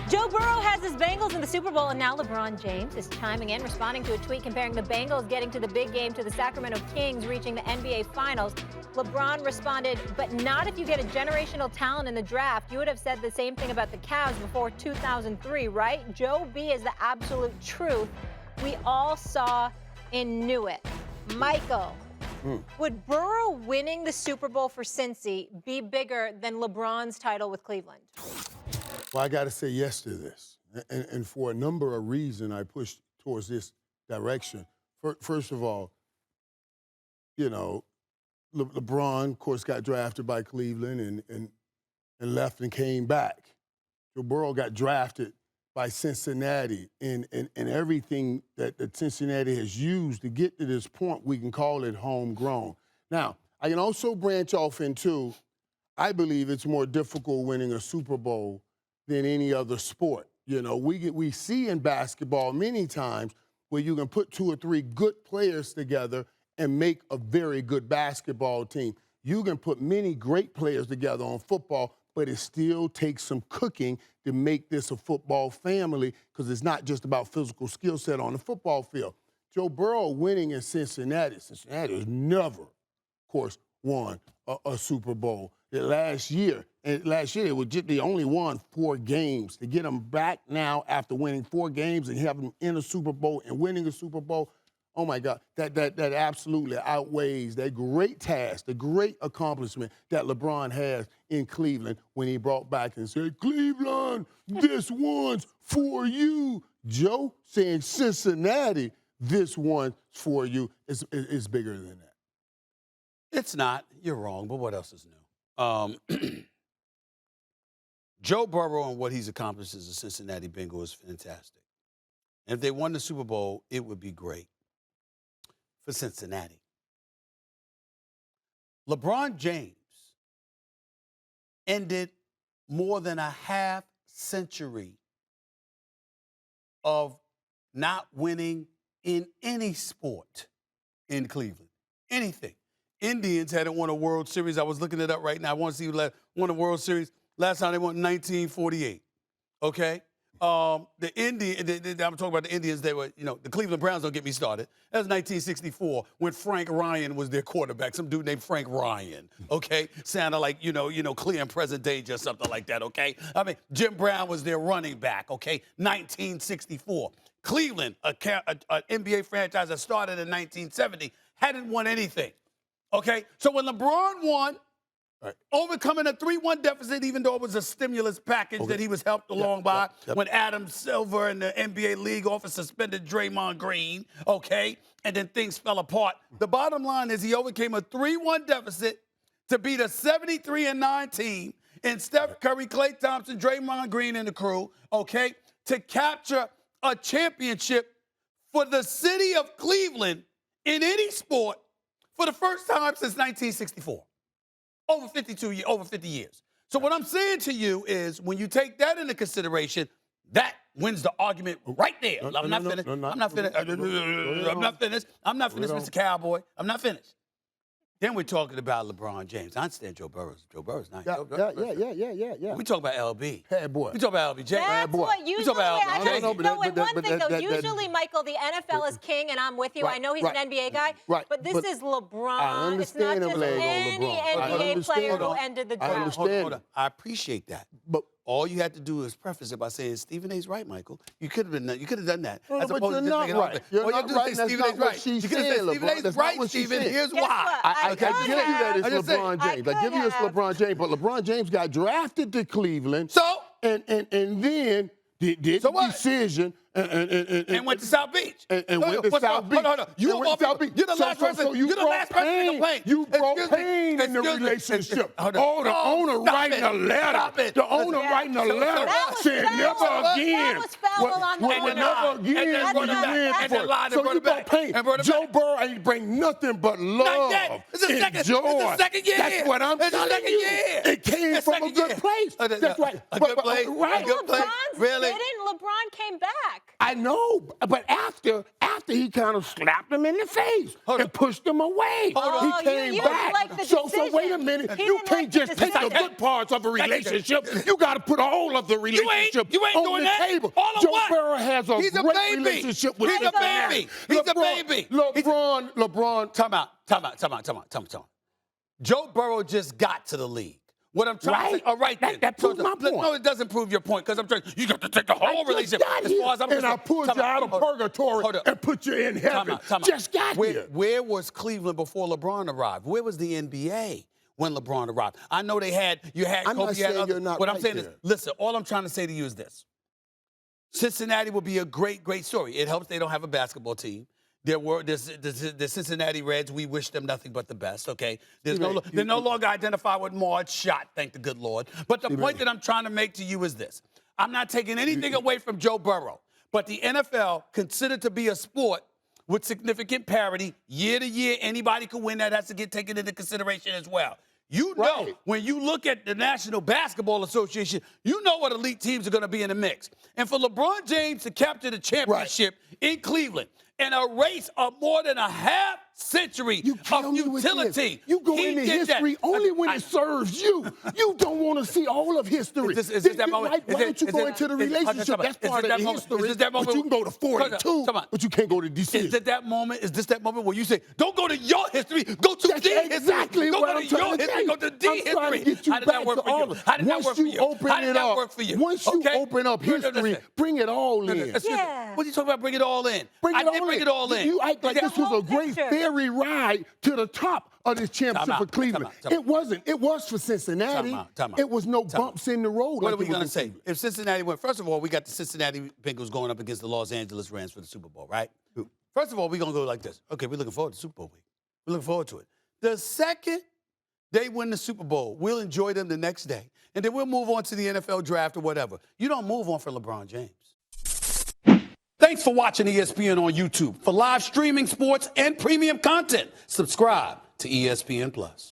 Joe Burrow has his Bengals in the Super Bowl, and now LeBron James is chiming in, responding to a tweet comparing the Bengals getting to the big game to the Sacramento Kings reaching the NBA Finals. LeBron responded, but not if you get a generational talent in the draft. You would have said the same thing about the Cavs before 2003, right? Joe B is the absolute truth. We all saw and knew it. Michael, would Burrow winning the Super Bowl for Cincy be bigger than LeBron's title with Cleveland? Well, I got to say yes to this. And for a number of reasons, I pushed towards this direction. First of all, you know, LeBron, of course, got drafted by Cleveland and left and came back. Joe Burrow got drafted by Cincinnati, and everything that Cincinnati has used to get to this point, we can call it homegrown. Now, I can also branch off into, I believe it's more difficult winning a Super Bowl than any other sport. You know, we see in basketball many times where you can put 2 or 3 good players together and make a very good basketball team. You can put many great players together on football, but it still takes some cooking to make this a football family because it's not just about physical skill set on the football field. Joe Burrow winning in Cincinnati has never, of course, won a Super Bowl. Last year, they only won 4 games. To get them back now after winning 4 games and have them in a Super Bowl and winning a Super Bowl, oh my God, that absolutely outweighs that great task, the great accomplishment that LeBron has in Cleveland when he brought back and said, Cleveland, this one's for you. Joe saying Cincinnati, this one's for you, is bigger than that. It's not. You're wrong, but what else is new? Joe Burrow and what he's accomplished as a Cincinnati Bengal is fantastic. And if they won the Super Bowl, it would be great for Cincinnati. LeBron James ended more than a half century of not winning in any sport in Cleveland. Anything. Indians hadn't won a World Series. I was looking it up right now. I want to see who won a World Series. Last time they won in 1948. Okay? I'm talking about the Indians. They were, the Cleveland Browns, don't get me started. That was 1964 when Frank Ryan was their quarterback. Some dude named Frank Ryan, okay? Sounded like, clear and present danger or something like that, okay? I mean, Jim Brown was their running back, okay? 1964. Cleveland, an NBA franchise that started in 1970, hadn't won anything, okay? So when LeBron won, overcoming a 3-1 deficit, even though it was a stimulus package that he was helped along by when Adam Silver and the NBA league office suspended Draymond Green, okay, and then things fell apart. The bottom line is he overcame a 3-1 deficit to beat a 73-9 team in Steph Curry, Klay Thompson, Draymond Green, and the crew, okay, to capture a championship for the city of Cleveland in any sport for the first time since 1964. Over 50 years. So what I'm saying to you is when you take that into consideration, that wins the argument right there. I'm not finished. I'm not finished, Mr. Cowboy. I'm not finished. Then we're talking about LeBron James. I understand Joe Burrow's nice. Yeah. We talk about LB. Hey, boy. We talk about LBJ. That's what usually, one thing though, usually, Michael, the NFL is king, and I'm with you. I know he's an NBA guy, but this is LeBron. I understand it's not just any NBA player who ended the draft. I understand. Hold on. I appreciate that. But all you had to do is preface it by saying Stephen A's right, Michael. You could have done that. But you're not right. You're not right. That's not what she said, LeBron. That's not what she said. Here's why. I give you that it's LeBron James. I give you it's LeBron James, but LeBron James got drafted to Cleveland. So? And then did the decision and went to South Beach. And went to South Beach. Hold on. You're the last person to complain. You brought pain in the relationship. The owner writing a letter. The owner writing a letter saying never again. Never again. So you brought pain. Joe Burrow ain't bring nothing but love and joy. That's what I'm telling you. It came from a good place. That's right. A good place. Right. Really? LeBron came back. I know, but after he kind of slapped him in the face and pushed him away. Oh, he came you back. like the So decision. wait a minute. He You didn't can't like the just take the decision. good parts of a relationship. You got to put all of the relationship you ain't on doing the that. table. All of Joe what? Burrow has a He's a great baby. relationship with He's a Cincinnati. baby. He's a baby. LeBron. Time out. Joe Burrow just got to the league. What I'm trying to say, all right, then. That proves my point. No, it doesn't prove your point, because I'm trying. You got to take the whole relationship. As far as I'm and I concerned. pulled you out of purgatory and put you in heaven. Just got here. Where was Cleveland before LeBron arrived? Where was the NBA when LeBron arrived? I know you had I'm Kobe, not you had saying others. you're not What I'm right saying there. is, listen, all I'm trying to say to you is this. Cincinnati will be a great, great story. It helps they don't have a basketball team. The Cincinnati Reds, we wish them nothing but the best, okay? They're no longer identified with Marge shot, thank the good Lord. But the point that I'm trying to make to you is this. I'm not taking anything away from Joe Burrow, but the NFL, considered to be a sport with significant parity, year to year, anybody can win. That has to get taken into consideration as well. You know, when you look at the National Basketball Association, you know what elite teams are going to be in the mix. And for LeBron James to capture the championship in Cleveland in a race of more than a half century of utility. You go into history only when it serves you. You don't want to see all of history. Is this that moment? Why don't you go into the relationship? That's part of the history. But you can go to 42, but you can't go to decision. Is this that moment where you say, don't go to your history, go to the history. Exactly Don't what go I'm to trying your to history, say. go to the I'm trying to history. get you How did that back work to for all you? of it. How did that work for you? How did that work for you? Once you open up history, bring it all in. Yeah. What are you talking about? Bring it all in. I did bring it all in. You act like this was a great fairy ride to the top of this championship for Cleveland. It wasn't. It was for Cincinnati. Time out. It was no bumps in the road. What are we going to say? If Cincinnati went, first of all, we got the Cincinnati Bengals going up against the Los Angeles Rams for the Super Bowl, right? First of all, we're going to go like this. Okay, we're looking forward to Super Bowl week. We're looking forward to it. The second they win the Super Bowl, we'll enjoy them the next day. And then we'll move on to the NFL draft or whatever. You don't move on for LeBron James. Thanks for watching ESPN on YouTube. For live streaming, sports, and premium content, subscribe to ESPN+.